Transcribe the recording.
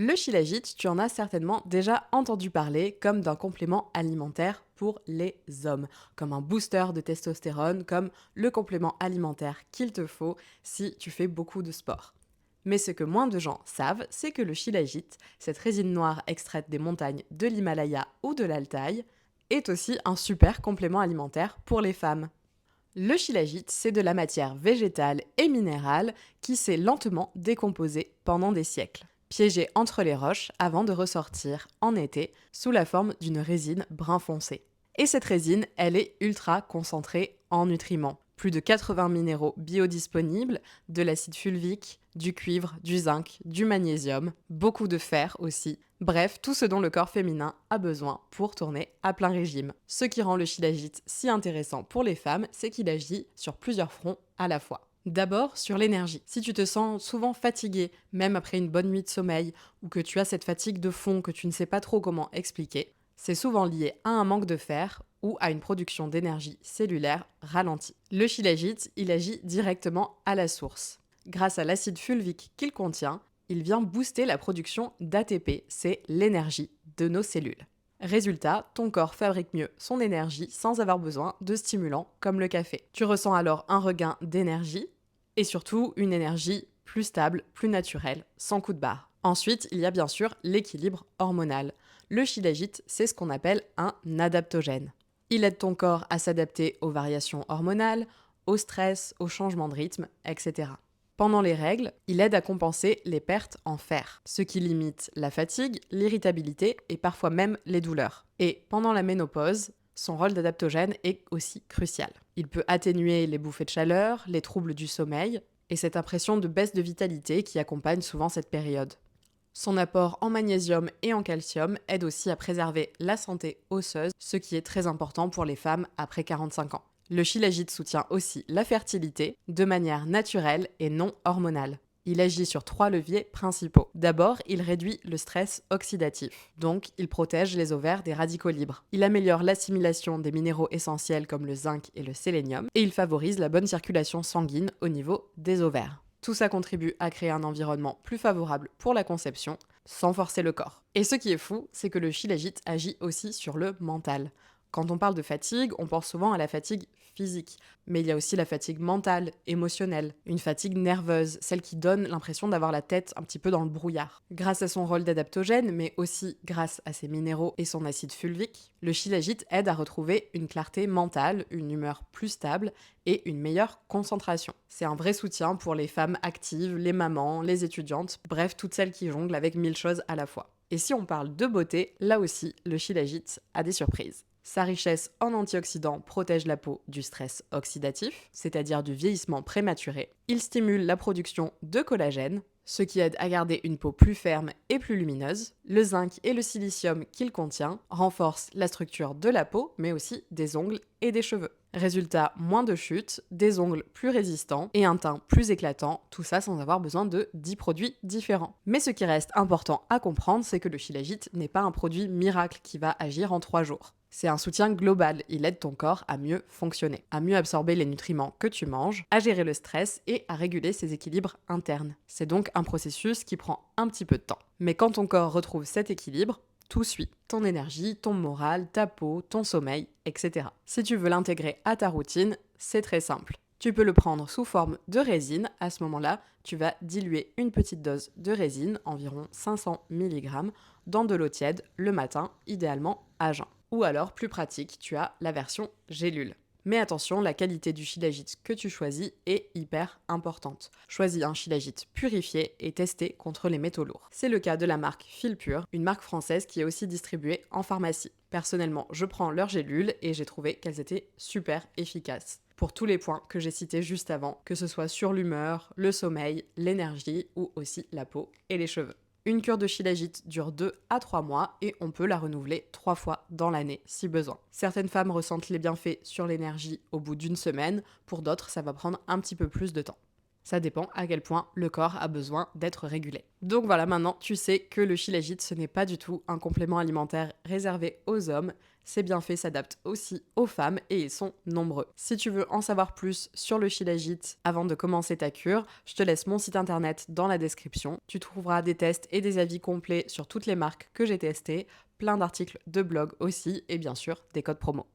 Le shilajit, tu en as certainement déjà entendu parler comme d'un complément alimentaire pour les hommes, comme un booster de testostérone, comme le complément alimentaire qu'il te faut si tu fais beaucoup de sport. Mais ce que moins de gens savent, c'est que le shilajit, cette résine noire extraite des montagnes de l'Himalaya ou de l'Altaï, est aussi un super complément alimentaire pour les femmes. Le shilajit, c'est de la matière végétale et minérale qui s'est lentement décomposée pendant des siècles, piégée entre les roches avant de ressortir en été sous la forme d'une résine brun foncé. Et cette résine, elle est ultra concentrée en nutriments. Plus de 80 minéraux biodisponibles, de l'acide fulvique, du cuivre, du zinc, du magnésium, beaucoup de fer aussi. Bref, tout ce dont le corps féminin a besoin pour tourner à plein régime. Ce qui rend le shilajit si intéressant pour les femmes, c'est qu'il agit sur plusieurs fronts à la fois. D'abord, sur l'énergie. Si tu te sens souvent fatigué, même après une bonne nuit de sommeil, ou que tu as cette fatigue de fond que tu ne sais pas trop comment expliquer, c'est souvent lié à un manque de fer ou à une production d'énergie cellulaire ralentie. Le shilajit, il agit directement à la source. Grâce à l'acide fulvique qu'il contient, il vient booster la production d'ATP, c'est l'énergie de nos cellules. Résultat, ton corps fabrique mieux son énergie sans avoir besoin de stimulants comme le café. Tu ressens alors un regain d'énergie et surtout une énergie plus stable, plus naturelle, sans coup de barre. Ensuite, il y a bien sûr l'équilibre hormonal. Le shilajit, c'est ce qu'on appelle un adaptogène. Il aide ton corps à s'adapter aux variations hormonales, au stress, aux changements de rythme, etc. Pendant les règles, il aide à compenser les pertes en fer, ce qui limite la fatigue, l'irritabilité et parfois même les douleurs. Et pendant la ménopause, son rôle d'adaptogène est aussi crucial. Il peut atténuer les bouffées de chaleur, les troubles du sommeil et cette impression de baisse de vitalité qui accompagne souvent cette période. Son apport en magnésium et en calcium aide aussi à préserver la santé osseuse, ce qui est très important pour les femmes après 45 ans. Le shilajit soutient aussi la fertilité de manière naturelle et non hormonale. Il agit sur 3 leviers principaux. D'abord, il réduit le stress oxydatif, donc il protège les ovaires des radicaux libres. Il améliore l'assimilation des minéraux essentiels comme le zinc et le sélénium, et il favorise la bonne circulation sanguine au niveau des ovaires. Tout ça contribue à créer un environnement plus favorable pour la conception, sans forcer le corps. Et ce qui est fou, c'est que le shilajit agit aussi sur le mental. Quand on parle de fatigue, on pense souvent à la fatigue physique, mais il y a aussi la fatigue mentale, émotionnelle, une fatigue nerveuse, celle qui donne l'impression d'avoir la tête un petit peu dans le brouillard. Grâce à son rôle d'adaptogène, mais aussi grâce à ses minéraux et son acide fulvique, le shilajit aide à retrouver une clarté mentale, une humeur plus stable et une meilleure concentration. C'est un vrai soutien pour les femmes actives, les mamans, les étudiantes, bref, toutes celles qui jonglent avec 1000 choses à la fois. Et si on parle de beauté, là aussi, le shilajit a des surprises. Sa richesse en antioxydants protège la peau du stress oxydatif, c'est-à-dire du vieillissement prématuré. Il stimule la production de collagène, ce qui aide à garder une peau plus ferme et plus lumineuse. Le zinc et le silicium qu'il contient renforcent la structure de la peau, mais aussi des ongles et des cheveux. Résultat, moins de chutes, des ongles plus résistants et un teint plus éclatant, tout ça sans avoir besoin de 10 produits différents. Mais ce qui reste important à comprendre, c'est que le shilajit n'est pas un produit miracle qui va agir en 3 jours. C'est un soutien global, il aide ton corps à mieux fonctionner, à mieux absorber les nutriments que tu manges, à gérer le stress et à réguler ses équilibres internes. C'est donc un processus qui prend un petit peu de temps. Mais quand ton corps retrouve cet équilibre, tout suit. Ton énergie, ton moral, ta peau, ton sommeil, etc. Si tu veux l'intégrer à ta routine, c'est très simple. Tu peux le prendre sous forme de résine. À ce moment-là, tu vas diluer une petite dose de résine, environ 500 mg, dans de l'eau tiède le matin, idéalement à jeun. Ou alors, plus pratique, tu as la version gélule. Mais attention, la qualité du shilajit que tu choisis est hyper importante. Choisis un shilajit purifié et testé contre les métaux lourds. C'est le cas de la marque Filpure, une marque française qui est aussi distribuée en pharmacie. Personnellement, je prends leurs gélules et j'ai trouvé qu'elles étaient super efficaces pour tous les points que j'ai cités juste avant, que ce soit sur l'humeur, le sommeil, l'énergie ou aussi la peau et les cheveux. Une cure de shilajit dure 2 à 3 mois et on peut la renouveler 3 fois dans l'année si besoin. Certaines femmes ressentent les bienfaits sur l'énergie au bout d'une semaine, pour d'autres ça va prendre un petit peu plus de temps. Ça dépend à quel point le corps a besoin d'être régulé. Donc voilà, maintenant tu sais que le Shilajit, ce n'est pas du tout un complément alimentaire réservé aux hommes. Ces bienfaits s'adaptent aussi aux femmes et ils sont nombreux. Si tu veux en savoir plus sur le Shilajit avant de commencer ta cure, je te laisse mon site internet dans la description. Tu trouveras des tests et des avis complets sur toutes les marques que j'ai testées, plein d'articles de blog aussi et bien sûr des codes promo.